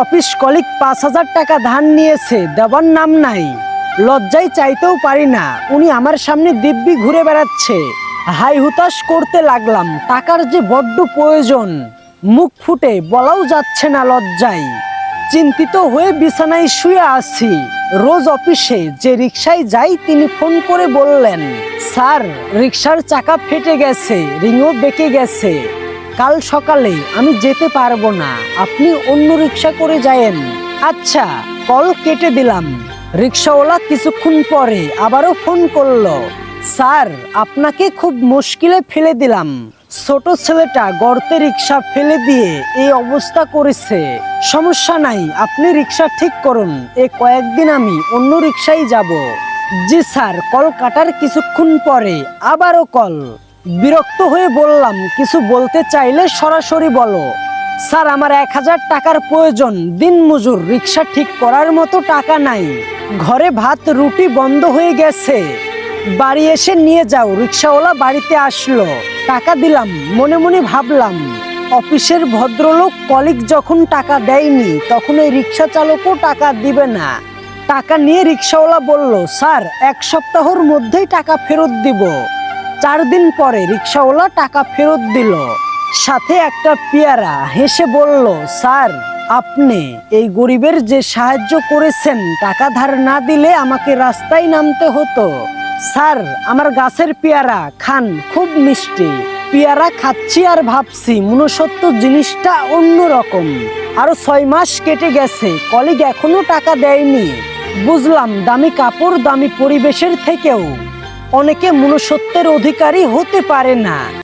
Office colleague 5,000 টাকা ধার নিয়েছে, দেবার নাম নাই। লজ্জায় চাইতেও পারি না, উনি আমার সামনে দিব্যি ঘুরে বেড়াচ্ছে। হাই হুতাশ করতে লাগলাম, টাকার যে বড্ড প্রয়োজন, মুখ ফুটে বলাও যাচ্ছে না লজ্জায়। চিন্তিত হয়ে বিছানায় শুয়ে আছি। রোজ অফিসে যে রিকশায় যাই তিনি ফোন করে বললেন, স্যার রিকশার চাকা ফেটে গেছে, রিংও বেঁকে গেছে, কাল সকালে আমি যেতে পারবো না, আপনি অন্য রিকশা করে যায়েন। আচ্ছা, কল কেটে দিলাম। রিকশাওয়ালা কিছুক্ষণ পরে আবারও ফোন করলো, স্যার আপনাকে খুব মুশকিলে ফেলে দিলাম, ছোট ছেলেটা গর্তে রিকশা ফেলে দিয়ে এই অবস্থা করেছে। সমস্যা নাই, আপনি রিকশা ঠিক করুন, কয়েকদিন আমি অন্য রিকশায় যাব। জি স্যার। কল কাটার কিছুক্ষণ পরে আবারও কল। বিরক্ত হয়ে বললাম, কিছু বলতে চাইলে সরাসরি বলো। স্যার আমার 1,000 টাকার প্রয়োজন, দিনমজুর, রিকশা ঠিক করার মতো টাকা নাই, ঘরে ভাত রুটি বন্ধ হয়ে গেছে, বাড়ি এসে নিয়ে যাও। রিকশাওয়ালা বাড়িতে আসলো, টাকা দিলাম। মনে মনে ভাবলাম, অফিসের ভদ্রলোক কলিগ যখন টাকা দেয়নি, তখন এই রিকশা চালকও টাকা দিবে না। টাকা নিয়ে রিকশাওয়ালা বলল, স্যার 1 সপ্তাহের মধ্যেই টাকা ফেরত দিব। 4 দিন পরে রিকশাওয়ালা টাকা ফেরত দিল, সাথে একটা পেয়ারা। হেসে বলল, স্যার আপনি এই গরিবের যে সাহায্য করেছেন, টাকা ধার না দিলে আমাকে রাস্তায় নামতে হতো। স্যার আমার গাছের পেয়ারা খান, খুব মিষ্টি। পেয়ারা খাচ্ছি আর ভাবছি, মনুষ্যত্ব জিনিসটা অন্যরকম। আরো 6 মাস কেটে গেছে, কলিগ এখনো টাকা দেয়নি। বুঝলাম, দামি কাপড় দামি পরিবেশের থেকেও অনেকে মনুষ্যত্বের অধিকারী হতে পারে না।